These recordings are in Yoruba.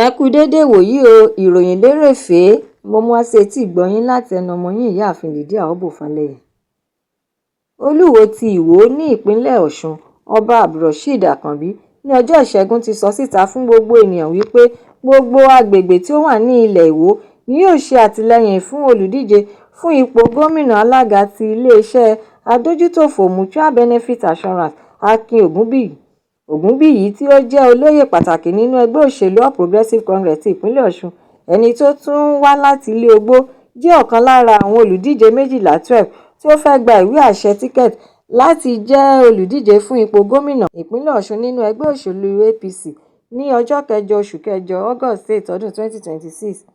Ẹ kú dédé wòyí o, ìròyìn lérèfé mo mú wá sí etí ìgbọ́-yín láti ẹnu ọmọ yín ìyáàfin Lydia Ọbọ́falẹ́yẹ. Olúwo ti Ìwó ní ìpínlẹ̀ Ọ̀ṣun, Ọba Abdulrasheed Akànbí ní ọjọ́ Ìṣẹ́gun ti sọ síta fún gbogbo ènìyàn wípé gbogbo agbègbè tí ó wà ní ilẹ̀ Ìwó ni yóò ṣe àtìlẹ́yìn fún olùdíje fún ipò gómìnà alága ti iléeṣẹ́ adójútòfò Mutual Benefit Assurance Akin Ògúnbíyì tí ó jẹ́ olóyè pàtàkì nínú ẹgbẹ́ òṣèlú All Progressives Congress ti ìpínlẹ̀ Ọ̀ṣun, ẹni tó tún wá láti ilé Ogbó, jẹ́ ọ̀kan lára àwọn olùdíje 12 tí ó fẹ́ gba ìwé àṣẹ tíkẹ́ẹ̀tì láti jẹ́ olùdíje fún ipò gómìnà ìpínlẹ̀ Ọ̀ṣun nínú ẹgbẹ́ òṣèlú APC ní ọjọ́ kẹjọ oṣù kẹjọ August 8 ọdún 2026.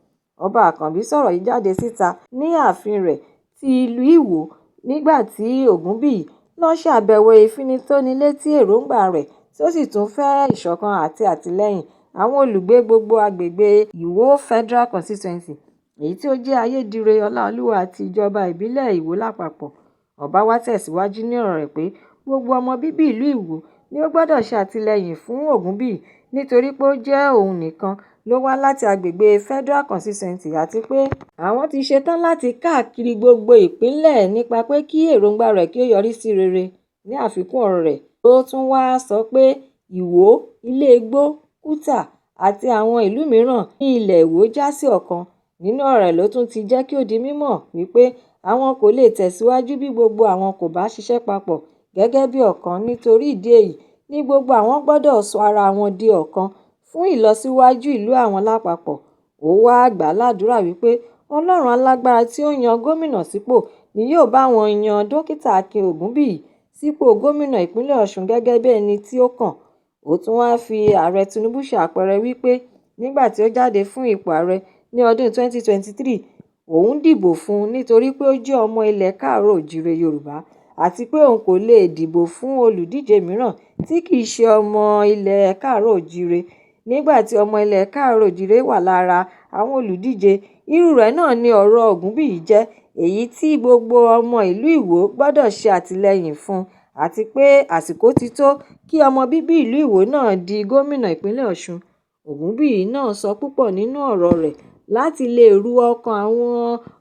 Ọba Akànbí sọ̀rọ̀ yìí jáde síta ní ààfin rẹ̀ ti ìlú Ìwó nígbà tí Ògúnbíyì lọ ṣàbẹ̀wò ìfinitónilétí èròǹgbà rẹ̀ tí ó sì tún fẹ́ ìṣọ̀kan àti àtìlẹ́yìn àwọn olùgbé gbogbo agbègbè Ìwó Federal Constituency, èyí tí ó jẹ́ Ayédire, Ọláolúwa àti ìjọba ìbílẹ̀ Ìwó lápapọ̀. Ọba wá tẹ̀síwájú ní ọ̀rọ̀ rẹ̀ pé gbogbo ọmọ bíbí ìlú Ìwó ni ó gbọ́dọ̀ ṣe àtìlẹ́yìn fún Ògúnbíyì nítorí pé ó jẹ́ òun nìkan ló wá láti agbègbè Federal Constituency àti pé àwọn ti ṣetán láti káàkiri gbogbo ìpínlẹ̀ nípa pé kí èròǹgbà rẹ̀ kí ó yọrí sí rere. Ní àfikún ọ̀rọ̀ rẹ̀, ó tún wá sọ pé Ìwó, Ilé-Igbó, Kútà àti àwọn ìlú mìíràn ní ilẹ̀ Ìwó já sí ọ̀kan. Nínú ọ̀rọ̀ rẹ̀ ló tún ti jẹ́ kí ó di mímọ̀ wípé àwọn kò lè tẹ̀síwájú bí gbogbo àwọn kò bá ṣiṣẹ́ papọ̀ gẹ́gẹ́ bí ọ̀kan. Nítorí ìdí èyí ni gbogbo àwọn gbọ́dọ̀ sọ ara wọn di ọ̀kan fún ìlọsíwájú ìlú àwọn lápapọ̀. Ó wá gbà á ládùúrà wípé Ọlọ́run alágbára tí ó yan gómìnà sípò ni yóò bá wọn yan dókítà Akin Ògúnbíyì sípò gómìnà ìpínlẹ̀ Ọ̀ṣun gẹ́gẹ́ bí ẹni tí ó kàn. Ó tún wá fi ààrẹ Tinubu ṣe àpẹẹrẹ wípé nígbà tí ó jáde fún ipò ààrẹ ní ọdún 2023, òun dìbò fún un nítorí pé ó jẹ́ ọmọ ilẹ̀ káàárọ̀-o-jíire Yorùbá àti pé òun kò lè dìbò fún olùdíje mìíràn tí kì í ṣe ọmọ ilẹ̀ káàárọ̀-o-jíire. Nígbà tí ọmọ ilẹ̀ káàárọ̀-o-jíire wà lára àwọn olùdíje, irú rẹ̀ náà ni ọ̀rọ̀ Ògúnbíyì jẹ́, èyí tí gbogbo ọmọ ìlú Ìwó gbọ́dọ̀ ṣe àtìlẹ́yìn fún àti pé àsìkò ti tó kí ọmọ bíbí ìlú Ìwó náà di gómìnà ìpínlẹ̀ Ọ̀ṣun. Ògúnbíyì náà sọ púpọ̀ nínú ọ̀rọ̀ rẹ̀ láti lè ru ọkàn àwọn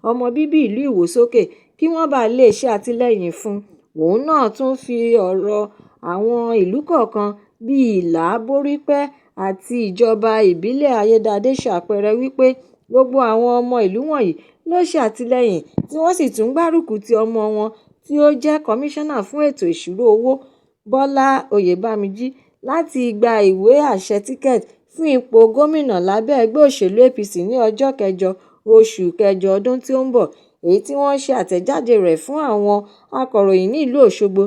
ọmọ bíbí ìlú Ìwó sókè kí wọ́n bá lè ṣe àtìlẹ́yìn fún. Òun náà tún fi ọ̀rọ̀ àwọn ìlú kọ̀ọ̀kan bíi Ìlá, Borípé àti ìjọba ìbílẹ̀ Ayédáadé ṣàpẹẹrẹ wípé gbogbo àwọn ọmọ ìlú wọ̀nyí ló ṣe àtìlẹ́yìn tí wọ́n sì tún gbárùkù ti ọmọ wọn tí ó jẹ́ kọmíṣánná fún ètò ìṣúró owó Bọ́lá Oyèbámijí láti gba ìwé àṣẹ tíkẹ́ẹ̀tì fún ipò gómìnà lábẹ́ ẹgbẹ́ òṣèlú APC ní ọjọ́ kẹjọ oṣù kẹjọ ọdún tí ó ń bọ̀, èyí tí wọ́n ṣe àtẹ̀jáde rẹ̀ fún àwọn akọ̀ròyìn ní ìlú Òṣogbo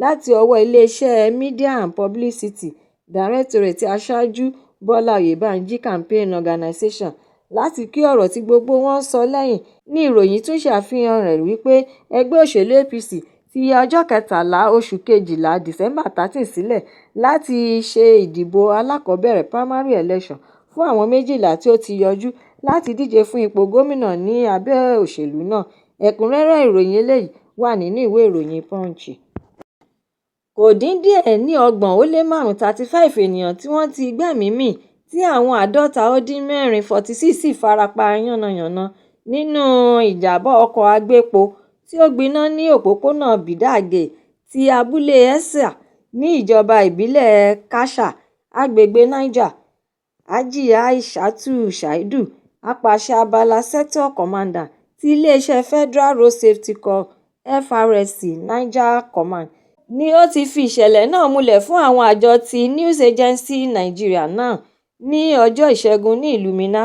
láti ọwọ́ iléeṣẹ́ Media and Publicity Directorate Aṣáájú Bọ́lá Oyèbánjí Campaign Organization. Láti kí ọ̀rọ̀ tí gbogbo wọn sọ lẹ́yìn ní ìròyìn tún ṣàfihàn rẹ̀ wípé ẹgbẹ́ òṣèlú APC ti ya ọjọ́ 13 oṣù kejìlá December 13 sílẹ̀ láti ṣe ìdìbò alákọ̀ọ́bẹ̀rẹ̀ primary election fún àwọn 12 tí ó ti yọjú láti díje fún ipò gómìnà ní abẹ́ òṣèlú náà. Ẹ̀kúnrẹ́rẹ́ ìròyìn eléyìí wà nínú ìwé ìròyìn Punch. Kò dín díẹ̀ ní 35 ènìyàn tí wọ́n ti gbẹ́mìí mì tí àwọn 54 46 sì farapa yánnayànna nínú ìjàmbá ọkọ̀ agbépo tí ó gbiná ní òpópónà Bídàgé ti abúlé Esa ní ìjọba ìbílẹ̀ Kásà, agbègbè Niger. Hajiya Aishatu Shaidu, apàṣẹ abala Sector Commander ti iléeṣẹ́ Federal Road Safety Corps FRSC Niger Command, ni ó ti fi ìṣẹ̀lẹ̀ náà múlẹ̀ fún àwọn àjọ ti News Agency Nigeria náà ní ọjọ́ Ìṣẹ́gun ní ìlú Minna.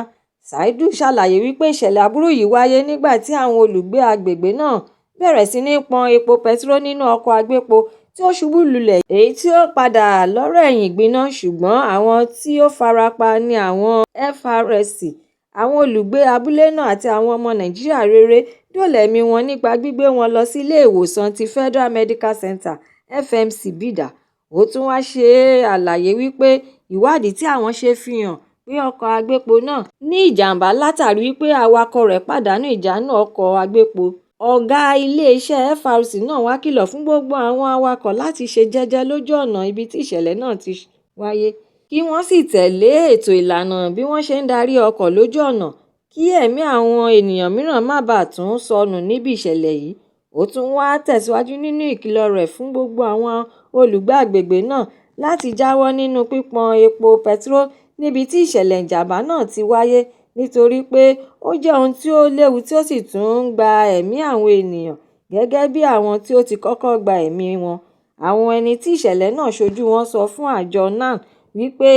Shaidu ṣàlàyé wípé ìṣẹ̀lẹ̀ aburú yìí wáyé nígbà tí àwọn olùgbé agbègbè náà bẹ̀rẹ̀ sí ní pọn epo pẹtiró nínú ọkọ̀ agbépo tí ó ṣubú lulẹ̀, èyí tí ó padà lọ́rọ̀ ẹ̀yìn gbiná, ṣùgbọ́n àwọn tí ó farapa ni àwọn FRSC, àwọn olùgbé abúlé náà àti àwọn ọmọ Nàìjíríà rere dóòlà ẹ̀mí wọn nípa gbígbé wọn lọ sí ilé ìwòsàn ti Federal Medical Center FMC Bida. Ó tún wá ṣe àlàyé wípé ìwádìí tí àwọn ṣe fi hàn pé ọkọ̀ agbépo náà ní ìjàmbá látàrí wípé awakọ̀ rẹ̀ pàdánù ìjánu ọkọ̀ agbépo. Ọ̀gá iléeṣẹ́ FRC náà wá kìlọ̀ fún gbogbo àwọn awakọ̀ láti ṣe jẹ́jẹ́ lójú ọ̀nà ibi tí ìṣẹ̀lẹ̀ náà ti wáyé. kí wọ́n sì tẹ̀lé ètò ìlànà bí wọ́n ṣe ń darí ọkọ̀ lójú ọ̀nà kí ẹ̀mí àwọn ènìyàn mìíràn má bàa tún sọnù níbi ìṣẹ̀lẹ̀ yìí. Ó tún wá tẹ̀síwájú nínú ìkìlọ̀ rẹ̀ fún gbogbo àwọn olùgbé agbègbè náà láti jáwọ́ nínú pípọn epo pẹtiró níbi tí ìṣẹ̀lẹ̀ ìjàmbá náà ti wáyé nítorí pé ó jẹ́ ohun tí ó léwu tí ó sì tún ń gba ẹ̀mí àwọn ènìyàn gẹ́gẹ́ bí àwọn tí ó ti kọ́kọ́ gba ẹ̀mí wọn. Àwọn ẹni tí ìṣẹ̀lẹ̀ náà ṣojú wọn sọ fún àjọ NAN wípé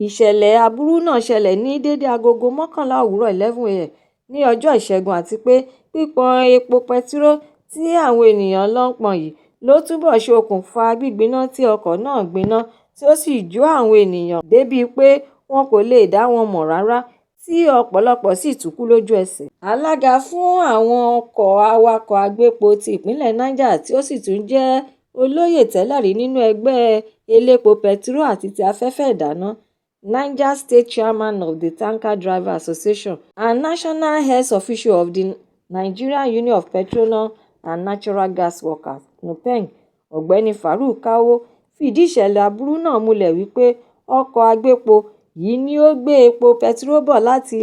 ìṣẹ̀lẹ̀ aburú náà ṣẹlẹ̀ ní déédé agogo 11 òwúrọ̀ 11 a.m. ní ọjọ́ Ìṣẹ́gun àti pé pípọn epo pẹtiró tí àwọn ènìyàn lọ ń pọn yìí ló túbọ̀ ṣokùnfà gbígbiná tí ọkọ̀ náà gbiná tí ó sì jó àwọn ènìyàn débi pé wọn kò lè dá wọn mọ̀ rárá tí ọ̀pọ̀lọpọ̀ sì tún kú lójú ẹsẹ̀. Alága fún àwọn ọkọ̀ awakọ̀ agbépo ti ìpínlẹ̀ Niger tí ó sì tún jẹ́ olóyè tẹ́lẹ̀rí nínú ẹgbẹ́ elépo pẹtiró àti ti afẹ́fẹ́ ìdáná, Niger State Chairman of the Tanker Driver Association and National Health Official of the Nigerian Union of Petroleum and Natural Gas Workers (NUPENG), Ọ̀gbẹ́ni Farouk Kawo fìdí ìṣẹ̀lẹ̀ aburú náà múlẹ̀ wípé ọkọ̀ agbépo yìí ni ó gbé epo pẹtiró bọ̀ láti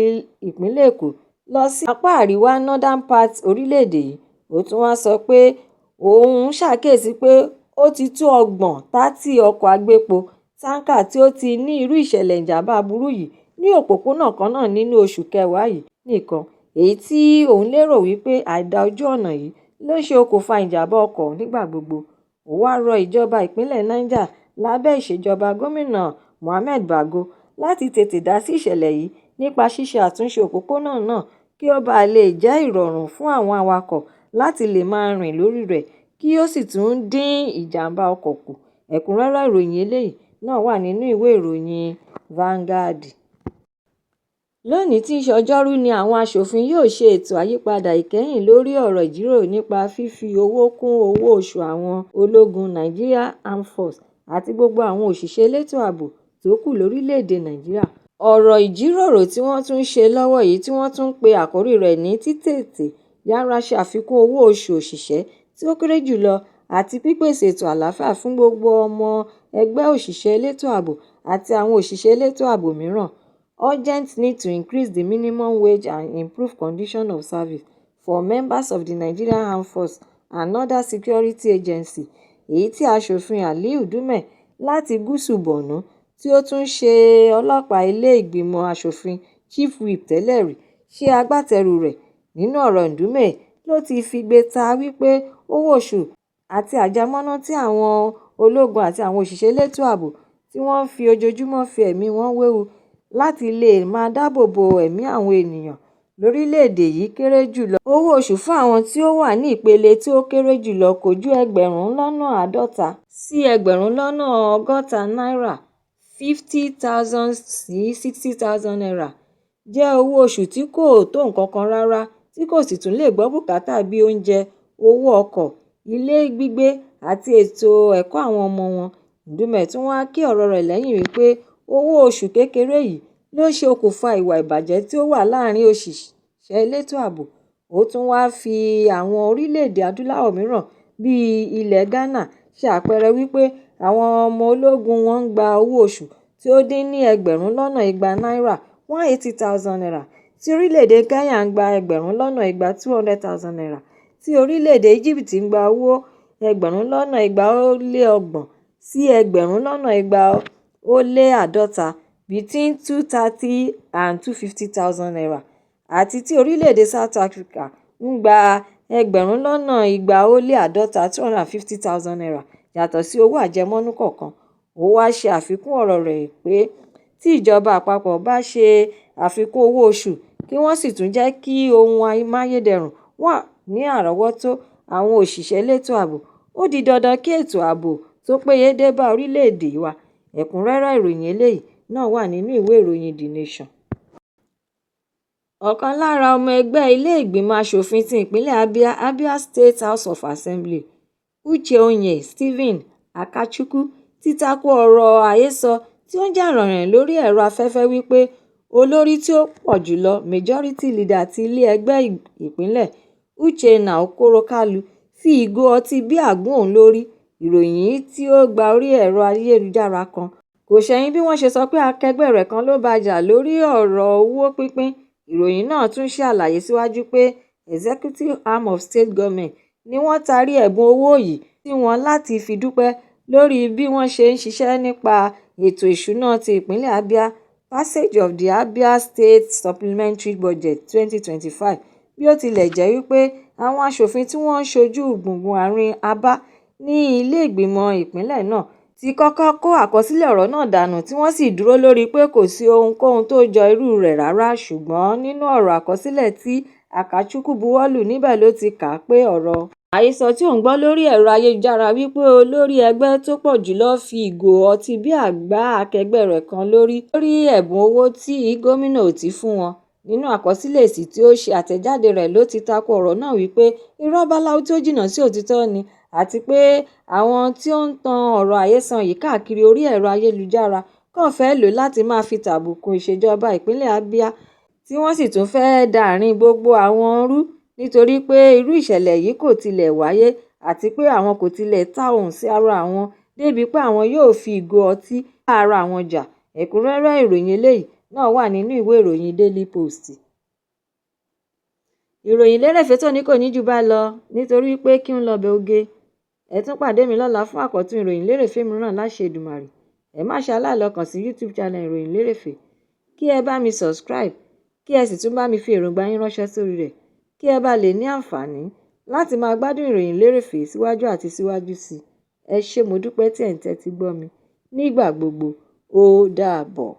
ìpínlẹ̀ Èkó lọ sí apá àríwá northern part orílẹ̀-èdè yìí. Ó tún wá sọ pé òun ṣàkíyèsí pé ó ti tó 30 ọkọ̀ agbépo táǹkà tí ó ti ní irú ìṣẹ̀lẹ̀ ìjàmbá aburú yìí ní òpópónà kan náà nínú oṣù kẹwàá yìí nìkan, èyí tí òun lérò wípé àìdá ojú ọ̀nà yìí ló ṣe okùnfà ìjàmbá ọkọ̀ nígbà gbogbo. Ó wá rọ ìjọba ìpínlẹ̀ Niger lábẹ́ ìṣèjọba gómìnà Mohammed Bago láti tètè dá sí ìṣẹ̀lẹ̀ yìí nípa ṣíṣe àtúnṣe òpópónà náà kí ó bàa lè jẹ́ ìrọ̀rùn fún àwọn awakọ̀ láti lè máa rìn lórí rẹ̀ kí ó sì tún dín ìjàmbá ọkọ̀ kù. Ẹ̀kúnrẹ́rẹ́ ìròyìn eléyìí náà wà nínú ìwé ìròyìn Vanguard. Lónìí tí í ṣe Ọjọ́rú ni àwọn aṣòfin yóò ṣe ètò àyípadà ìkẹyìn lórí ọ̀rọ̀ ìjíròrò nípa fífi owó kún owó oṣù àwọn ológun Nigeria Armed Forces àti gbogbo àwọn òṣìṣẹ́ elétò ààbò tó kù lórílẹ̀‐èdè Nàìjíríà. Ọ̀rọ̀ ìjíròrò tí wọ́n tún ń ṣe lọ́wọ́ yìí tí wọ́n tún pe àkórí rẹ̀ ní títètè yára ṣe àfikún owó oṣù òṣìṣẹ́ tí ó kéré jùlọ àti pípèsè ètò àlàáfíà fún gbogbo ọmọ ẹgbẹ́ òṣìṣẹ́ elétò ààbò àti àwọn òṣìṣẹ́ elétò ààbò mìíràn. Urgent need to increase the minimum wage and improve condition of service for members of the Nigerian Armed Forces and other security agencies, èyí tí aṣòfin Aliyu Dume láti gúúsù Borno tí ó tún ṣe ọlọ́pàá ilé ìgbìmọ̀ aṣòfin Chief Whip tẹ́lẹ̀ rí ṣe agbátẹrù rẹ̀. Nínú ọ̀rọ̀ Dume ló ti figbe ta wípé owó oṣù àti àjẹmọ́nú tí àwọn ológun àti àwọn òṣìṣẹ́ elétò ààbò tí wọ́n fi ojoojúmọ́ fi ẹ̀mí wọn wéwu láti lè máa dáàbò bo ẹ̀mí àwọn ènìyàn lórílẹ̀‐èdè yìí kéré jùlọ. Owó oṣù fún àwọn tí ó wà ní ìpele tí ó kéré jùlọ kò ju 50,000 sí 60,000 náírà (50,000 sí 60,000 naira) jẹ́ owó oṣù tí kò tó nǹkan kan rárá tí kò sì tún lè gbọ́ bùkátà bí oúnjẹ, owó ọkọ̀, ilé gbígbé àti ètò ẹ̀kọ́ àwọn ọmọ wọn. Dume tún wá kí ọ̀rọ̀ rẹ̀ lẹ́yìn wípé owó oṣù kékeré yìí ló ṣe okùnfà ìwà ìbàjẹ́ tí ó wà láàrin òṣìṣẹ́ elétò ààbò. Ó tún wá fi àwọn orílẹ̀-èdè adúláwọ̀ mìíràn bíi ilẹ̀ Ghana ṣe àpẹẹrẹ wípé àwọn ọmọ ológun wọn ń gba owó oṣù tí ó dín ní 200,000 náírà (180,000 naira), tí orílẹ̀-èdè Kenya ń gba 200,000 naira, tí orílẹ̀-èdè Egypt ń gba owó 230,000 sí 250,000 (between 230,000 and 250,000 naira), àti tí orílẹ̀-èdè South Africa ń gba 250,000 (250,000 naira) yàtọ̀ sí owó àjẹmọ́nú kọ̀ọ̀kan. Ó wá ṣe àfikún ọ̀rọ̀ rẹ̀ pé tí ìjọba àpapọ̀ bá ṣe àfikún owó oṣù kí wọ́n sì tún jẹ́ kí ohun amáyédẹrùn wà ní àrọ́wọ́tó àwọn òṣìṣẹ́ elétò ààbò, ó di dandan kí ètò ààbò tó péye dé bá orílẹ̀-èdè wa. Ẹ̀kúnrẹ́rẹ́ ìròyìn eléyìí náà wà nínú ìwé ìròyìn The Nation. Ọ̀kan lára ọmọ ẹgbẹ́ ilé ìgbìmọ̀ aṣòfin ti ìpínlẹ̀ Abia State House of Assembly, Uche Onye Stephen Akachukwu ti tako ọ̀rọ̀ àhesọ tí ó ń jà ròhìnròhìn lórí ẹ̀rọ afẹ́fẹ́ wípé olórí tí ó pọ̀ jùlọ (majority leader) ti ilé ẹgbẹ́ ìpínlẹ̀, Uchenna Okoro Kalu, fi ìgò ọtí bíà gún òun lórí. Ìròyìn yìí tí ó gba orí ẹ̀rọ ayélujára kan kò ṣẹ̀yìn bí wọ́n ṣe sọ pé akẹgbẹ́ rẹ̀ kan ló bá jà lórí ọ̀rọ̀ owó pínpín. Ìròyìn náà tún ṣàlàyé síwájú pé executive arm of state government ni wọ́n tarí ẹ̀bùn owó yìí sí wọn láti fi dúpẹ́ lórí bí wọ́n ṣe ń ṣiṣẹ́ nípa ètò ìṣúná ti ìpínlẹ̀ Abia, passage of the Abia State Supplementary Budget 2025. Bí ó tilẹ̀ jẹ́ wípé àwọn aṣòfin tí wọ́n ń ṣojú gbùngbùn àárín Aba ní ilé ìgbìmọ̀ ìpínlẹ̀ náà ti kọ́kọ́ kó àkọsílẹ̀ ọ̀rọ̀ náà dànù tí wọ́n sì dúró lórí pé kò sí ohunkóhun tó jọ irú rẹ̀ rárá, ṣùgbọ́n nínú ọ̀rọ̀ àkọsílẹ̀ tí Akachukwu buwọ́lù níbẹ̀ ló ti kà á pé ọ̀rọ̀ àhesọ tí òun gbọ́ lórí ẹ̀rọ ayélujára wípé olórí ẹgbẹ́ tó pọ̀ jùlọ fi ìgò ọtí bíà gbá akẹgbẹ́ rẹ̀ kan lórí ẹ̀bùn owó tí gómìnà ò tí fún wọn. Nínú àkọsílẹ̀ èsì tí ó ṣe àtẹ̀jáde rẹ̀ ló ti tako ọ̀rọ̀ náà wípé irọ́ báláú tí ó jìnnà sí òtítọ́ ni, àti pé àwọn tí ó ń tan ọ̀rọ̀ àhesọ yìí káàkiri orí ẹ̀rọ ayélujára kàn fẹ́ lò láti máa fi tàbùkù ìṣèjọba ìpínlẹ̀ Abia, tí wọ́n sì tún fẹ́ da àárín gbogbo àwọn rú nítorí pé irú ìṣẹ̀lẹ̀ yìí kò tilẹ̀ wáyé àti pé àwọn kò tilẹ̀ ta ohùn sí ara àwọn débi pé àwọn yóò fi ìgò ọtí bá ara àwọn jà. Ẹ̀kúnrẹ́rẹ́ ìròyìn eléyìí náà wà nínú ìwé ìròyìn Daily Post. Ìròyìn lérèfé Toni kò ní jù bá lọ nítorí pé kí n lọ bẹ oge. Ẹ tún pàdé mi lọ́la fún àkọ́tún ìròyìn lérèfé mìíràn láṣẹ Èdùmàrè. Ẹ má ṣe aláìlọ́kàn sí YouTube channel ìròyìn lérèfé. Kí ẹ bá mi subscribe, kí ẹ sì tún bá mi fi èròǹgbà yín ránṣẹ́ sórí rẹ̀, kí ẹ bá lè ní àǹfààní láti máa gbádùn ìròyìn lérèfé síwájú àti síwájú sí i. Ẹ ṣé mo dúpẹ́ tí ẹ̀ ń tẹ́tí gbọ́ mi. Nígbà gbogbo, ó dàbọ̀.